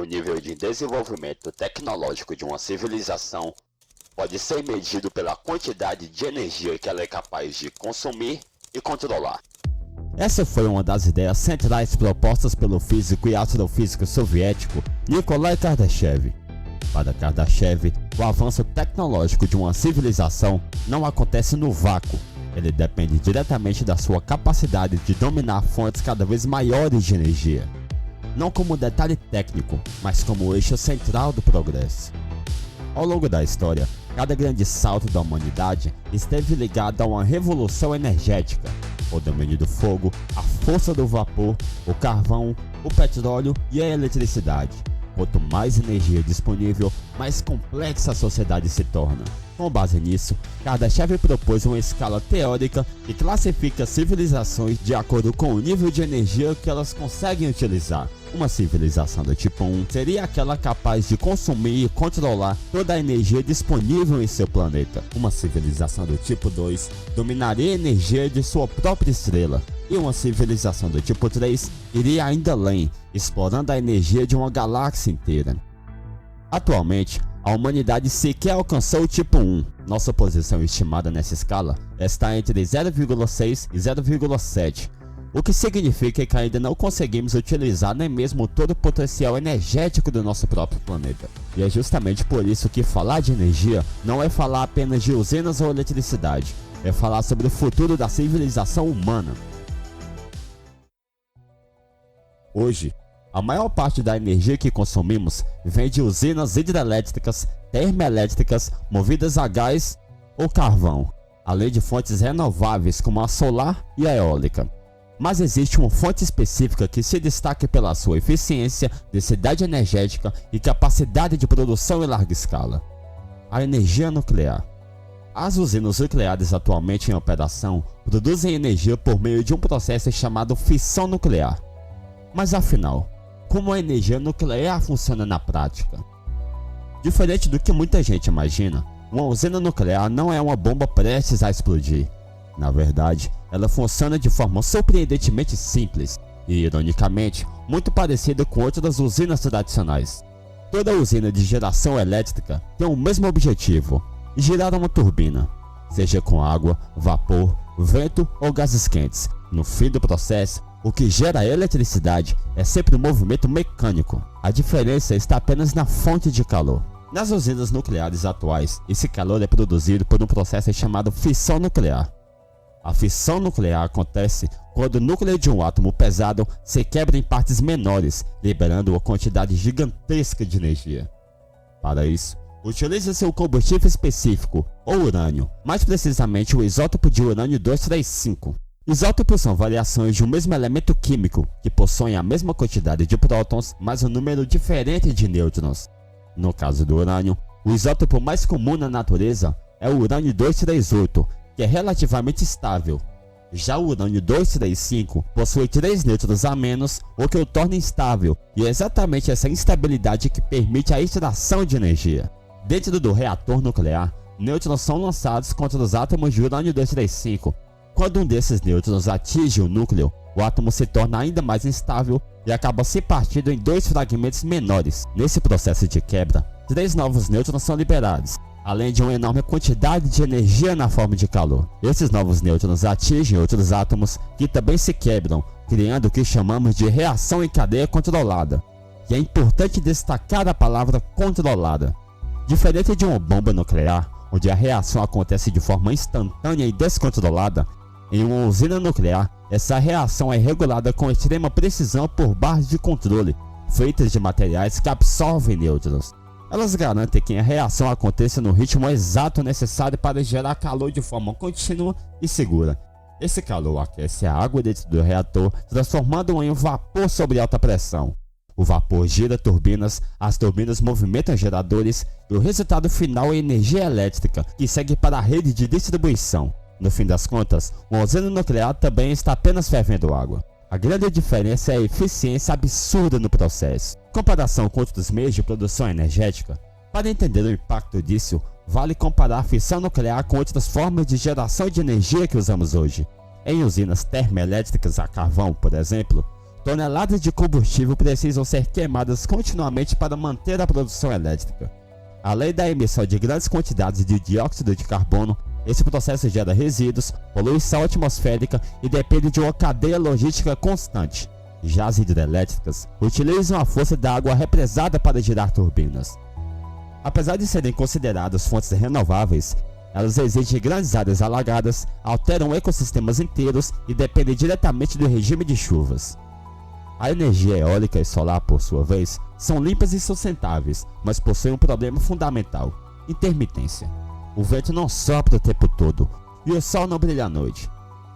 O nível de desenvolvimento tecnológico de uma civilização pode ser medido pela quantidade de energia que ela é capaz de consumir e controlar. Essa foi uma das ideias centrais propostas pelo físico e astrofísico soviético Nikolai Kardashev. Para Kardashev, o avanço tecnológico de uma civilização não acontece no vácuo. Ele depende diretamente da sua capacidade de dominar fontes cada vez maiores de energia. Não como detalhe técnico, mas como o eixo central do progresso. Ao longo da história, cada grande salto da humanidade esteve ligado a uma revolução energética. O domínio do fogo, a força do vapor, o carvão, o petróleo e a eletricidade. Quanto mais energia disponível, mais complexa a sociedade se torna. Com base nisso, Kardashev propôs uma escala teórica que classifica civilizações de acordo com o nível de energia que elas conseguem utilizar. Uma civilização do tipo 1 seria aquela capaz de consumir e controlar toda a energia disponível em seu planeta. Uma civilização do tipo 2 dominaria a energia de sua própria estrela. E uma civilização do tipo 3 iria ainda além, explorando a energia de uma galáxia inteira. Atualmente, a humanidade sequer alcançou o tipo 1. Nossa posição estimada nessa escala está entre 0,6 e 0,7, o que significa que ainda não conseguimos utilizar nem mesmo todo o potencial energético do nosso próprio planeta. E é justamente por isso que falar de energia não é falar apenas de usinas ou eletricidade, é falar sobre o futuro da civilização humana. Hoje, a maior parte da energia que consumimos vem de usinas hidrelétricas, termoelétricas, movidas a gás ou carvão, além de fontes renováveis como a solar e a eólica. Mas existe uma fonte específica que se destaca pela sua eficiência, densidade energética e capacidade de produção em larga escala: a energia nuclear. As usinas nucleares atualmente em operação produzem energia por meio de um processo chamado fissão nuclear. Mas afinal, como a energia nuclear funciona na prática? Diferente do que muita gente imagina, uma usina nuclear não é uma bomba prestes a explodir. Na verdade, ela funciona de forma surpreendentemente simples e, ironicamente, muito parecida com outras usinas tradicionais. Toda usina de geração elétrica tem o mesmo objetivo: girar uma turbina, seja com água, vapor, vento ou gases quentes. No fim do processo, o que gera eletricidade é sempre um movimento mecânico. A diferença está apenas na fonte de calor. Nas usinas nucleares atuais, esse calor é produzido por um processo chamado fissão nuclear. A fissão nuclear acontece quando o núcleo de um átomo pesado se quebra em partes menores, liberando uma quantidade gigantesca de energia. Para isso, utiliza-se um combustível específico, ou urânio, mais precisamente o isótopo de urânio 235. Isótopos são variações de um mesmo elemento químico que possuem a mesma quantidade de prótons, mas um número diferente de nêutrons. No caso do urânio, o isótopo mais comum na natureza é o urânio 238, que é relativamente estável. Já o urânio 235 possui 3 nêutrons a menos, o que o torna instável, e é exatamente essa instabilidade que permite a extração de energia. Dentro do reator nuclear, nêutrons são lançados contra os átomos de urânio 235. Quando um desses nêutrons atinge o núcleo, o átomo se torna ainda mais instável e acaba se partindo em 2 fragmentos menores. Nesse processo de quebra, 3 novos nêutrons são liberados, além de uma enorme quantidade de energia na forma de calor. Esses novos nêutrons atingem outros átomos que também se quebram, criando o que chamamos de reação em cadeia controlada. E é importante destacar a palavra controlada. Diferente de uma bomba nuclear, onde a reação acontece de forma instantânea e descontrolada, em uma usina nuclear, essa reação é regulada com extrema precisão por barras de controle, feitas de materiais que absorvem nêutrons. Elas garantem que a reação aconteça no ritmo exato necessário para gerar calor de forma contínua e segura. Esse calor aquece a água dentro do reator, transformando-a em um vapor sob alta pressão. O vapor gira turbinas, as turbinas movimentam geradores e o resultado final é energia elétrica que segue para a rede de distribuição. No fim das contas, uma usina nuclear também está apenas fervendo água. A grande diferença é a eficiência absurda no processo. Em comparação com outros meios de produção energética, para entender o impacto disso, vale comparar a fissão nuclear com outras formas de geração de energia que usamos hoje. Em usinas termoelétricas a carvão, por exemplo, toneladas de combustível precisam ser queimadas continuamente para manter a produção elétrica. Além da emissão de grandes quantidades de dióxido de carbono, esse processo gera resíduos, poluição atmosférica e depende de uma cadeia logística constante. Já as hidrelétricas utilizam a força da água represada para girar turbinas. Apesar de serem consideradas fontes renováveis, elas exigem grandes áreas alagadas, alteram ecossistemas inteiros e dependem diretamente do regime de chuvas. A energia eólica e solar, por sua vez, são limpas e sustentáveis, mas possuem um problema fundamental: intermitência. O vento não sopra o tempo todo e o sol não brilha à noite.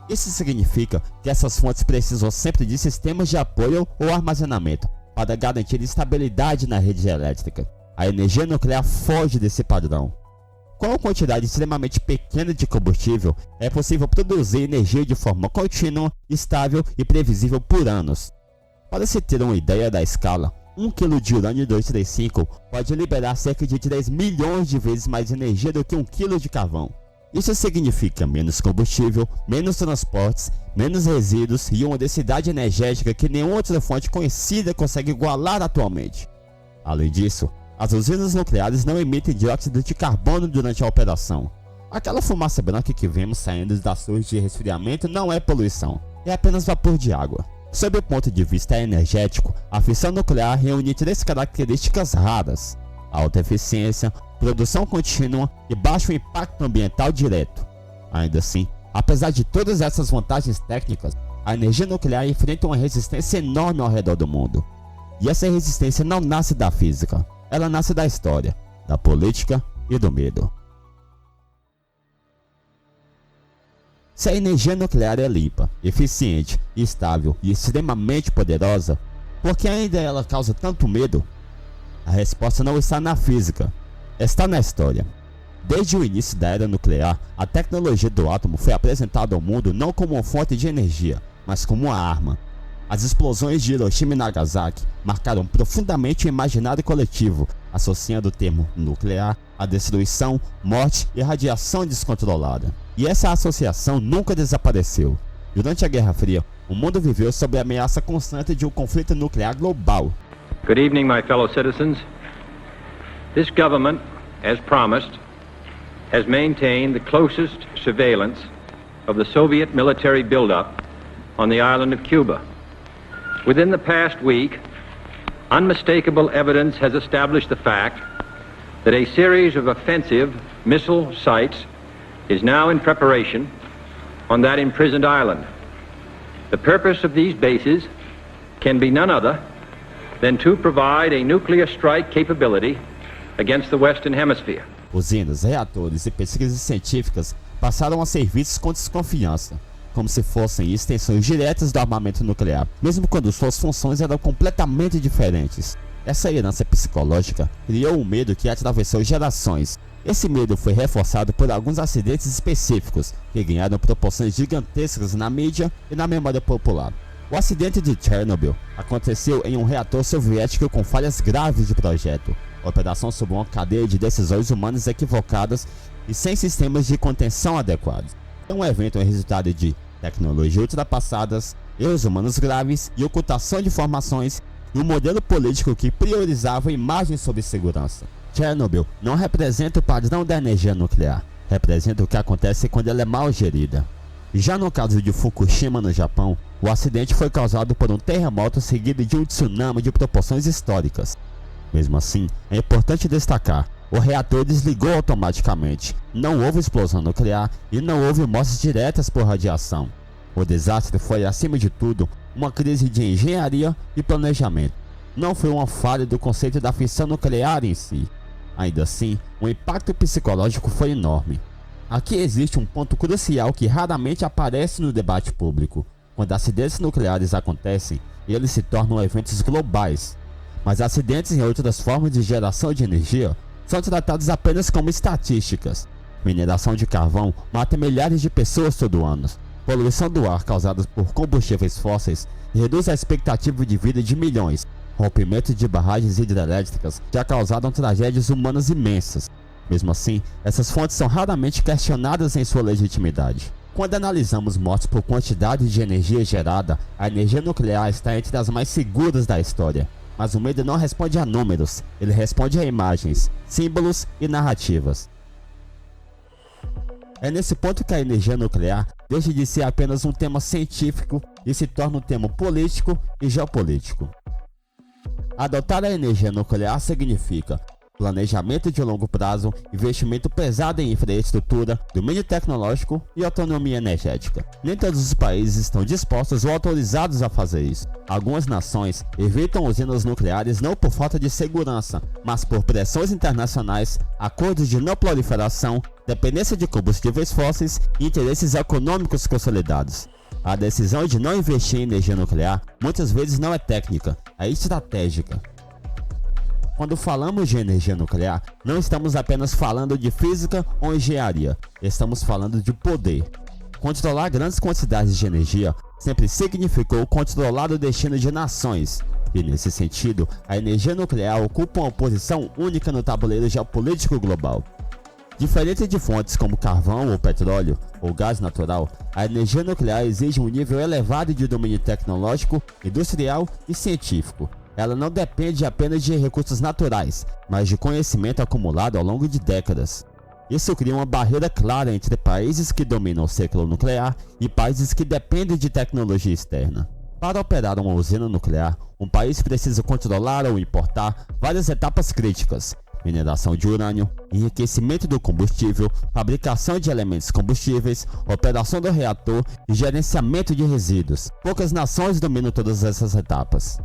Isso significa que essas fontes precisam sempre de sistemas de apoio ou armazenamento para garantir estabilidade na rede elétrica. A energia nuclear foge desse padrão. Com uma quantidade extremamente pequena de combustível, é possível produzir energia de forma contínua, estável e previsível por anos. Para se ter uma ideia da escala, 1 kg de urânio 235 pode liberar cerca de 3 milhões de vezes mais energia do que 1 kg de carvão. Isso significa menos combustível, menos transportes, menos resíduos e uma densidade energética que nenhuma outra fonte conhecida consegue igualar atualmente. Além disso, as usinas nucleares não emitem dióxido de carbono durante a operação. Aquela fumaça branca que vemos saindo das torres de resfriamento não é poluição, é apenas vapor de água. Sob o ponto de vista energético, a fissão nuclear reúne 3 características raras: alta eficiência, produção contínua e baixo impacto ambiental direto. Ainda assim, apesar de todas essas vantagens técnicas, a energia nuclear enfrenta uma resistência enorme ao redor do mundo. E essa resistência não nasce da física, ela nasce da história, da política e do medo. Se a energia nuclear é limpa, eficiente, estável e extremamente poderosa, por que ainda ela causa tanto medo? A resposta não está na física, está na história. Desde o início da era nuclear, a tecnologia do átomo foi apresentada ao mundo não como uma fonte de energia, mas como uma arma. As explosões de Hiroshima e Nagasaki marcaram profundamente o imaginário coletivo, associando o termo nuclear à destruição, morte e radiação descontrolada. E essa associação nunca desapareceu. Durante a Guerra Fria, o mundo viveu sob a ameaça constante de um conflito nuclear global. Good evening, my fellow citizens. This government, as promised, has maintained the closest surveillance of the Soviet military buildup on the island of Cuba. Within the past week, unmistakable evidence has established the fact that a series of offensive missile sites is now in preparation on that imprisoned island. The purpose of these bases can be none other than to provide a nuclear strike capability against the Western Hemisphere. Usinas, reatores e pesquisas científicas passaram a ser vistos com desconfiança, como se fossem extensões diretas do armamento nuclear, mesmo quando suas funções eram completamente diferentes. Essa herança psicológica criou um medo que atravessou gerações. Esse medo foi reforçado por alguns acidentes específicos, que ganharam proporções gigantescas na mídia e na memória popular. O acidente de Chernobyl aconteceu em um reator soviético com falhas graves de projeto, operação sob uma cadeia de decisões humanas equivocadas e sem sistemas de contenção adequados. Um evento é resultado de tecnologia ultrapassadas, erros humanos graves e ocultação de informações e um modelo político que priorizava imagens sobre segurança. Chernobyl não representa o padrão da energia nuclear, representa o que acontece quando ela é mal gerida. Já no caso de Fukushima, no Japão, o acidente foi causado por um terremoto seguido de um tsunami de proporções históricas. Mesmo assim, é importante destacar: o reator desligou automaticamente, não houve explosão nuclear e não houve mortes diretas por radiação. O desastre foi, acima de tudo, uma crise de engenharia e planejamento. Não foi uma falha do conceito da fissão nuclear em si. Ainda assim, o impacto psicológico foi enorme. Aqui existe um ponto crucial que raramente aparece no debate público. Quando acidentes nucleares acontecem, eles se tornam eventos globais. Mas acidentes em outras formas de geração de energia são tratados apenas como estatísticas. Mineração de carvão mata milhares de pessoas todo ano. Poluição do ar causada por combustíveis fósseis reduz a expectativa de vida de milhões. Rompimento de barragens hidrelétricas já causaram tragédias humanas imensas. Mesmo assim, essas fontes são raramente questionadas em sua legitimidade. Quando analisamos mortes por quantidade de energia gerada, a energia nuclear está entre as mais seguras da história. Mas o medo não responde a números, ele responde a imagens, símbolos e narrativas. É nesse ponto que a energia nuclear deixa de ser apenas um tema científico e se torna um tema político e geopolítico. Adotar a energia nuclear significa planejamento de longo prazo, investimento pesado em infraestrutura, domínio tecnológico e autonomia energética. Nem todos os países estão dispostos ou autorizados a fazer isso. Algumas nações evitam usinas nucleares não por falta de segurança, mas por pressões internacionais, acordos de não proliferação, dependência de combustíveis fósseis e interesses econômicos consolidados. A decisão de não investir em energia nuclear muitas vezes não é técnica, é estratégica. Quando falamos de energia nuclear, não estamos apenas falando de física ou engenharia, estamos falando de poder. Controlar grandes quantidades de energia sempre significou controlar o destino de nações, e nesse sentido, a energia nuclear ocupa uma posição única no tabuleiro geopolítico global. Diferente de fontes como carvão ou petróleo ou gás natural, a energia nuclear exige um nível elevado de domínio tecnológico, industrial e científico. Ela não depende apenas de recursos naturais, mas de conhecimento acumulado ao longo de décadas. Isso cria uma barreira clara entre países que dominam o ciclo nuclear e países que dependem de tecnologia externa. Para operar uma usina nuclear, um país precisa controlar ou importar várias etapas críticas: mineração de urânio, enriquecimento do combustível, fabricação de elementos combustíveis, operação do reator e gerenciamento de resíduos. Poucas nações dominam todas essas etapas.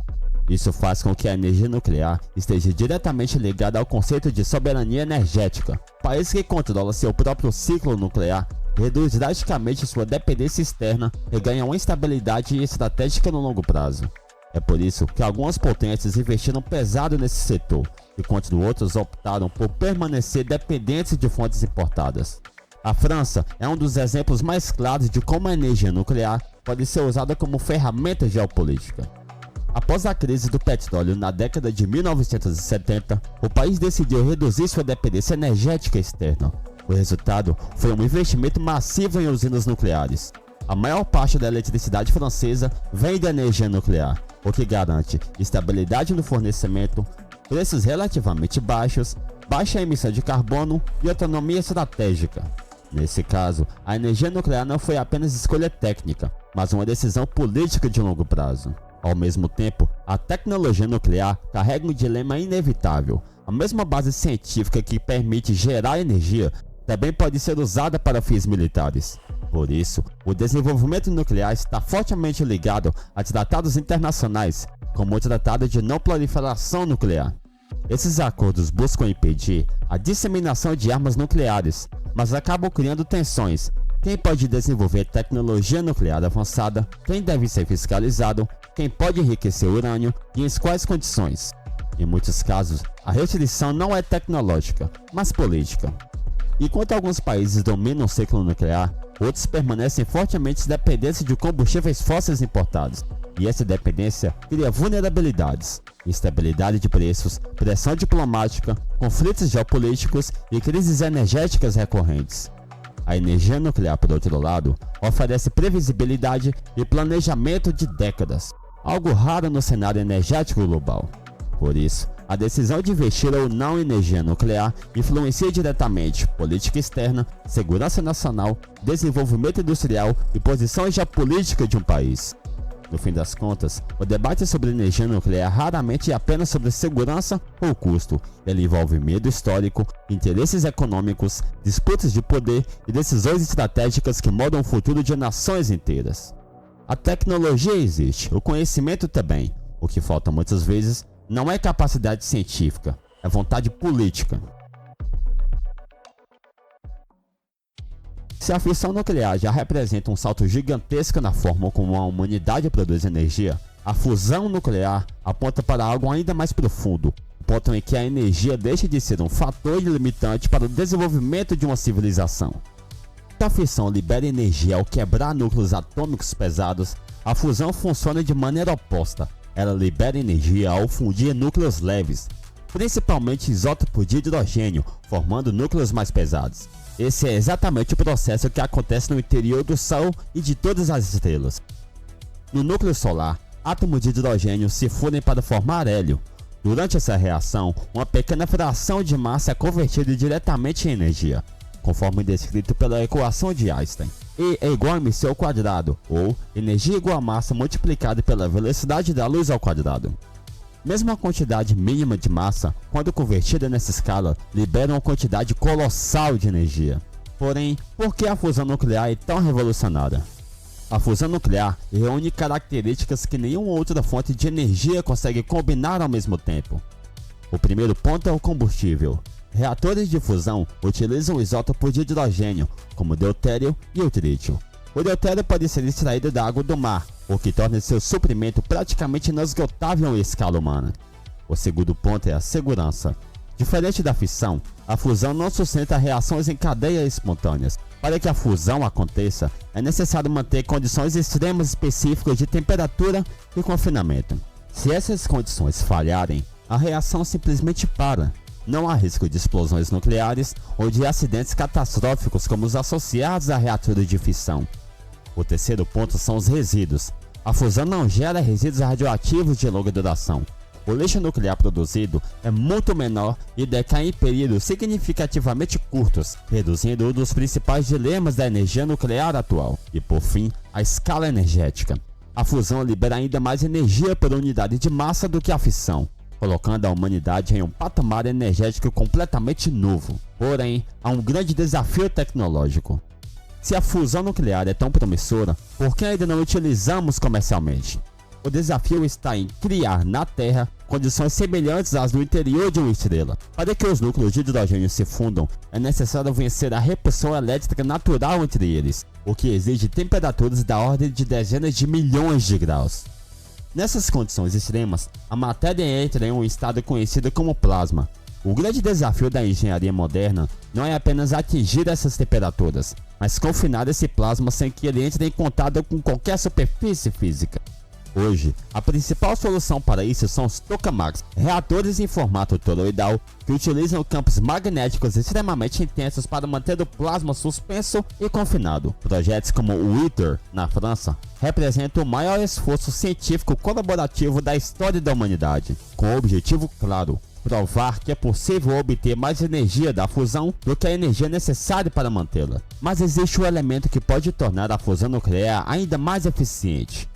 Isso faz com que a energia nuclear esteja diretamente ligada ao conceito de soberania energética. O país que controla seu próprio ciclo nuclear reduz drasticamente sua dependência externa e ganha uma estabilidade estratégica no longo prazo. É por isso que algumas potências investiram pesado nesse setor, enquanto outras optaram por permanecer dependentes de fontes importadas. A França é um dos exemplos mais claros de como a energia nuclear pode ser usada como ferramenta geopolítica. Após a crise do petróleo na década de 1970, o país decidiu reduzir sua dependência energética externa. O resultado foi um investimento massivo em usinas nucleares. A maior parte da eletricidade francesa vem da energia nuclear, o que garante estabilidade no fornecimento, preços relativamente baixos, baixa emissão de carbono e autonomia estratégica. Nesse caso, a energia nuclear não foi apenas escolha técnica, mas uma decisão política de longo prazo. Ao mesmo tempo, a tecnologia nuclear carrega um dilema inevitável. A mesma base científica que permite gerar energia também pode ser usada para fins militares. Por isso, o desenvolvimento nuclear está fortemente ligado a tratados internacionais, como o Tratado de Não Proliferação Nuclear. Esses acordos buscam impedir a disseminação de armas nucleares, mas acabam criando tensões. Quem pode desenvolver tecnologia nuclear avançada, quem deve ser fiscalizado, quem pode enriquecer urânio e em quais condições. Em muitos casos, a restrição não é tecnológica, mas política. Enquanto alguns países dominam o ciclo nuclear, outros permanecem fortemente dependentes de combustíveis fósseis importados. E essa dependência cria vulnerabilidades, instabilidade de preços, pressão diplomática, conflitos geopolíticos e crises energéticas recorrentes. A energia nuclear, por outro lado, oferece previsibilidade e planejamento de décadas, algo raro no cenário energético global. Por isso, a decisão de investir ou não em energia nuclear influencia diretamente política externa, segurança nacional, desenvolvimento industrial e posição geopolítica de um país. No fim das contas, o debate sobre energia nuclear raramente é apenas sobre segurança ou custo. Ele envolve medo histórico, interesses econômicos, disputas de poder e decisões estratégicas que mudam o futuro de nações inteiras. A tecnologia existe, o conhecimento também. O que falta muitas vezes não é capacidade científica, é vontade política. Se a fissão nuclear já representa um salto gigantesco na forma como a humanidade produz energia, a fusão nuclear aponta para algo ainda mais profundo, o ponto em que a energia deixa de ser um fator limitante para o desenvolvimento de uma civilização. Se a fissão libera energia ao quebrar núcleos atômicos pesados, a fusão funciona de maneira oposta. Ela libera energia ao fundir núcleos leves, principalmente isótopos de hidrogênio, formando núcleos mais pesados. Esse é exatamente o processo que acontece no interior do Sol e de todas as estrelas. No núcleo solar, átomos de hidrogênio se fundem para formar hélio. Durante essa reação, uma pequena fração de massa é convertida diretamente em energia, conforme descrito pela equação de Einstein. E é igual a mc ao quadrado, ou energia igual a massa multiplicada pela velocidade da luz ao quadrado. Mesmo a quantidade mínima de massa, quando convertida nessa escala, libera uma quantidade colossal de energia. Porém, por que a fusão nuclear é tão revolucionária? A fusão nuclear reúne características que nenhuma outra fonte de energia consegue combinar ao mesmo tempo. O primeiro ponto é o combustível. Reatores de fusão utilizam isótopos de hidrogênio, como o deutério e o trítio. O deutério pode ser extraído da água do mar, o que torna seu suprimento praticamente inesgotável em escala humana. O segundo ponto é a segurança. Diferente da fissão, a fusão não sustenta reações em cadeia espontâneas. Para que a fusão aconteça, é necessário manter condições extremas específicas de temperatura e confinamento. Se essas condições falharem, a reação simplesmente para. Não há risco de explosões nucleares ou de acidentes catastróficos como os associados a reatores de fissão. O terceiro ponto são os resíduos. A fusão não gera resíduos radioativos de longa duração. O lixo nuclear produzido é muito menor e decai em períodos significativamente curtos, reduzindo um dos principais dilemas da energia nuclear atual. E por fim, a escala energética. A fusão libera ainda mais energia por unidade de massa do que a fissão, colocando a humanidade em um patamar energético completamente novo. Porém, há um grande desafio tecnológico. Se a fusão nuclear é tão promissora, por que ainda não utilizamos comercialmente? O desafio está em criar na Terra condições semelhantes às do interior de uma estrela. Para que os núcleos de hidrogênio se fundam, é necessário vencer a repulsão elétrica natural entre eles, o que exige temperaturas da ordem de dezenas de milhões de graus. Nessas condições extremas, a matéria entra em um estado conhecido como plasma. O grande desafio da engenharia moderna não é apenas atingir essas temperaturas, mas confinar esse plasma sem que ele entre em contato com qualquer superfície física. Hoje, a principal solução para isso são os tokamaks, reatores em formato toroidal que utilizam campos magnéticos extremamente intensos para manter o plasma suspenso e confinado. Projetos como o ITER, na França, representam o maior esforço científico colaborativo da história da humanidade, com o objetivo claro: provar que é possível obter mais energia da fusão do que a energia necessária para mantê-la. Mas existe um elemento que pode tornar a fusão nuclear ainda mais eficiente: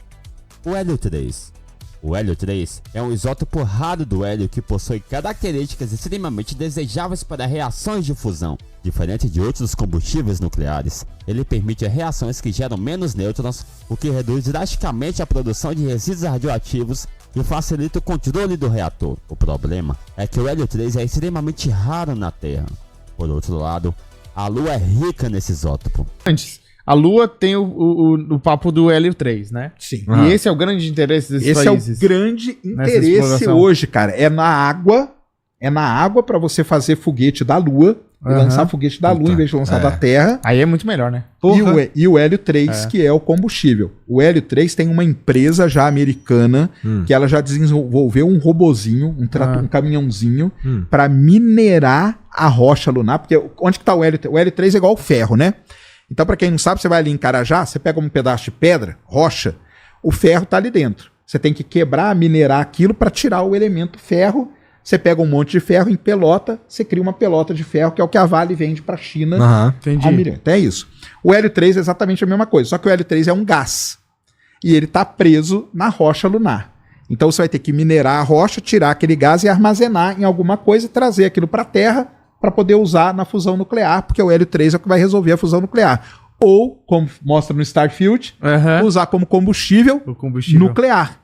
o hélio 3. O hélio 3 é um isótopo raro do hélio que possui características extremamente desejáveis para reações de fusão. Diferente de outros combustíveis nucleares, ele permite reações que geram menos nêutrons, o que reduz drasticamente a produção de resíduos radioativos e facilita o controle do reator. O problema é que o hélio 3 é extremamente raro na Terra. Por outro lado, a Lua é rica nesse isótopo. A Lua tem o papo do hélio 3, né? Sim. E esse é o grande interesse desses países. Esse é o grande interesse hoje, cara. É na água. É na água para você fazer foguete da Lua. E lançar foguete da Lua em vez de lançar da Terra. Aí é muito melhor, né? E o hélio 3, que é o combustível. O hélio 3 tem uma empresa já americana que ela já desenvolveu um robozinho, um caminhãozinho para minerar a rocha lunar. Porque onde que tá o hélio? O hélio 3 é igual ao ferro, né? Então, para quem não sabe, você vai ali em Carajá, você pega um pedaço de pedra, rocha, o ferro tá ali dentro. Você tem que quebrar, minerar aquilo para tirar o elemento ferro. Você pega um monte de ferro em pelota, você cria uma pelota de ferro, que é o que a Vale vende para a China. Entendi. Até é isso. O hélio 3 é exatamente a mesma coisa, só que o hélio 3 é um gás. E ele tá preso na rocha lunar. Então você vai ter que minerar a rocha, tirar aquele gás e armazenar em alguma coisa e trazer aquilo para a Terra para poder usar na fusão nuclear, porque o hélio 3 é o que vai resolver a fusão nuclear. Ou, como mostra no Starfield, usar como combustível nuclear.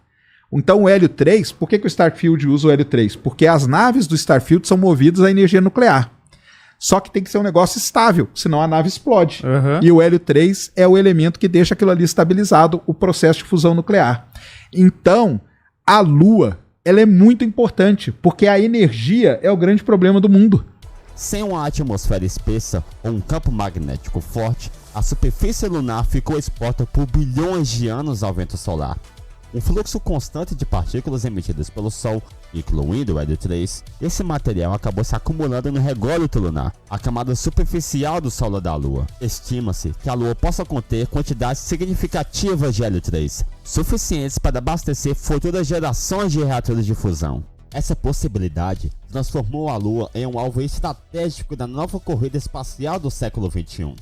Então o hélio 3, por que o Starfield usa o hélio 3? Porque as naves do Starfield são movidas a energia nuclear. Só que tem que ser um negócio estável, senão a nave explode. E o hélio 3 é o elemento que deixa aquilo ali estabilizado, o processo de fusão nuclear. Então, a Lua, ela é muito importante, porque a energia é o grande problema do mundo. Sem uma atmosfera espessa ou um campo magnético forte, a superfície lunar ficou exposta por bilhões de anos ao vento solar. Um fluxo constante de partículas emitidas pelo Sol incluindo o hélio 3, esse material acabou se acumulando no rególito lunar, a camada superficial do solo da Lua. Estima-se que a Lua possa conter quantidades significativas de hélio 3, suficientes para abastecer futuras gerações de reatores de fusão. Essa possibilidade transformou a Lua em um alvo estratégico da nova corrida espacial do século XXI.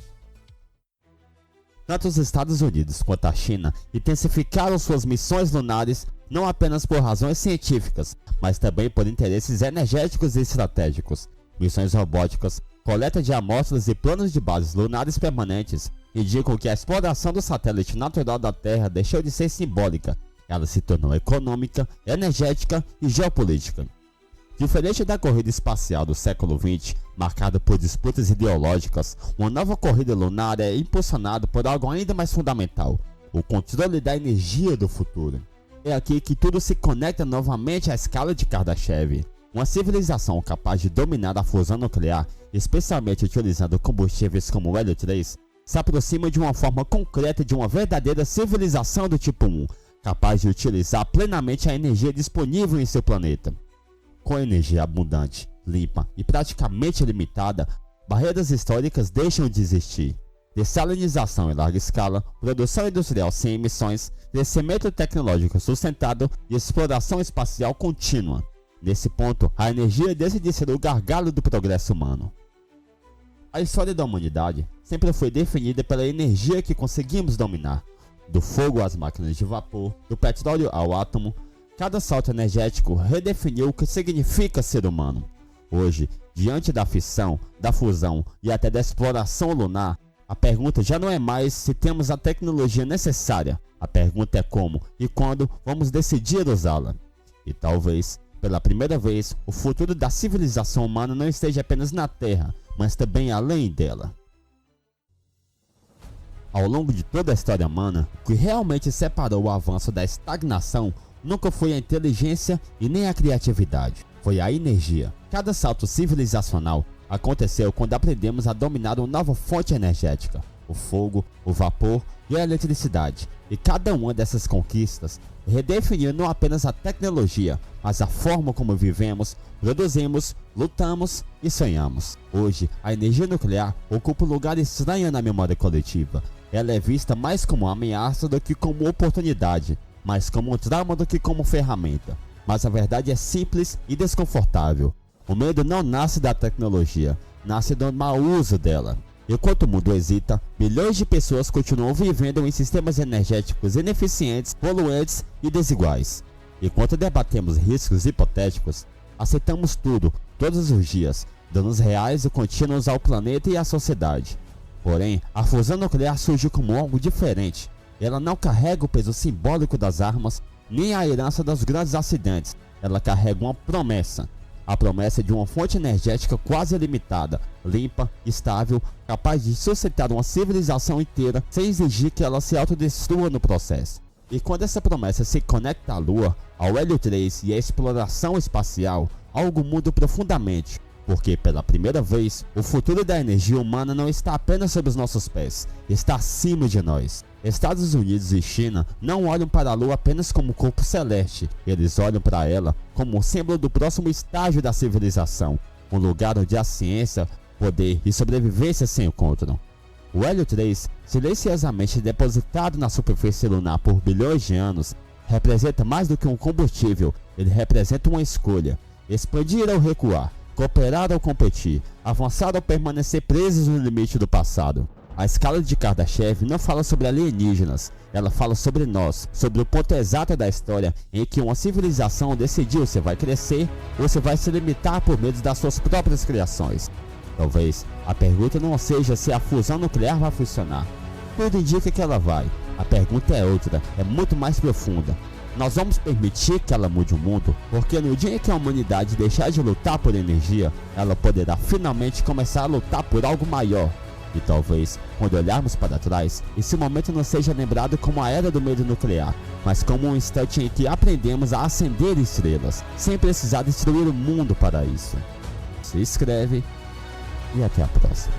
Tanto os Estados Unidos quanto a China intensificaram suas missões lunares não apenas por razões científicas, mas também por interesses energéticos e estratégicos. Missões robóticas, coleta de amostras e planos de bases lunares permanentes indicam que a exploração do satélite natural da Terra deixou de ser simbólica, ela se tornou econômica, energética e geopolítica. Diferente da corrida espacial do século XX, marcada por disputas ideológicas, uma nova corrida lunar é impulsionada por algo ainda mais fundamental: o controle da energia do futuro. É aqui que tudo se conecta novamente à escala de Kardashev. Uma civilização capaz de dominar a fusão nuclear, especialmente utilizando combustíveis como o hélio 3, se aproxima de uma forma concreta de uma verdadeira civilização do tipo 1, capaz de utilizar plenamente a energia disponível em seu planeta. Com energia abundante, limpa e praticamente ilimitada, barreiras históricas deixam de existir. Dessalinização em larga escala, produção industrial sem emissões, crescimento tecnológico sustentado e exploração espacial contínua. Nesse ponto, a energia deixa de ser o gargalo do progresso humano. A história da humanidade sempre foi definida pela energia que conseguimos dominar. Do fogo às máquinas de vapor, do petróleo ao átomo, cada salto energético redefiniu o que significa ser humano. Hoje, diante da fissão, da fusão e até da exploração lunar, a pergunta já não é mais se temos a tecnologia necessária, a pergunta é como e quando vamos decidir usá-la. E talvez, pela primeira vez, o futuro da civilização humana não esteja apenas na Terra, mas também além dela. Ao longo de toda a história humana, o que realmente separou o avanço da estagnação nunca foi a inteligência e nem a criatividade, foi a energia. Cada salto civilizacional aconteceu quando aprendemos a dominar uma nova fonte energética, o fogo, o vapor e a eletricidade, e cada uma dessas conquistas redefiniu não apenas a tecnologia, mas a forma como vivemos, produzimos, lutamos e sonhamos. Hoje, a energia nuclear ocupa um lugar estranho na memória coletiva. Ela é vista mais como uma ameaça do que como oportunidade, mais como um trauma do que como ferramenta. Mas a verdade é simples e desconfortável. O medo não nasce da tecnologia, nasce do mau uso dela. Enquanto o mundo hesita, milhões de pessoas continuam vivendo em sistemas energéticos ineficientes, poluentes e desiguais. Enquanto debatemos riscos hipotéticos, aceitamos tudo, todos os dias, danos reais e contínuos ao planeta e à sociedade. Porém, a fusão nuclear surge como algo diferente. Ela não carrega o peso simbólico das armas, nem a herança dos grandes acidentes. Ela carrega uma promessa. A promessa de uma fonte energética quase ilimitada, limpa, estável, capaz de sustentar uma civilização inteira sem exigir que ela se autodestrua no processo. E quando essa promessa se conecta à Lua, ao hélio 3 e à exploração espacial, algo muda profundamente. Porque pela primeira vez, o futuro da energia humana não está apenas sob os nossos pés, está acima de nós. Estados Unidos e China não olham para a Lua apenas como um corpo celeste, eles olham para ela como um símbolo do próximo estágio da civilização, um lugar onde a ciência, poder e sobrevivência se encontram. O hélio 3, silenciosamente depositado na superfície lunar por bilhões de anos, representa mais do que um combustível, ele representa uma escolha: expandir ou recuar, cooperar ou competir, avançar ou permanecer presos no limite do passado. A escala de Kardashev não fala sobre alienígenas, ela fala sobre nós, sobre o ponto exato da história em que uma civilização decidiu se vai crescer ou se vai se limitar por meio das suas próprias criações. Talvez a pergunta não seja se a fusão nuclear vai funcionar. Tudo indica que ela vai. A pergunta é outra, é muito mais profunda. Nós vamos permitir que ela mude o mundo, porque no dia em que a humanidade deixar de lutar por energia, ela poderá finalmente começar a lutar por algo maior. E talvez, quando olharmos para trás, esse momento não seja lembrado como a era do medo nuclear, mas como um instante em que aprendemos a acender estrelas, sem precisar destruir o mundo para isso. Se inscreve e até a próxima.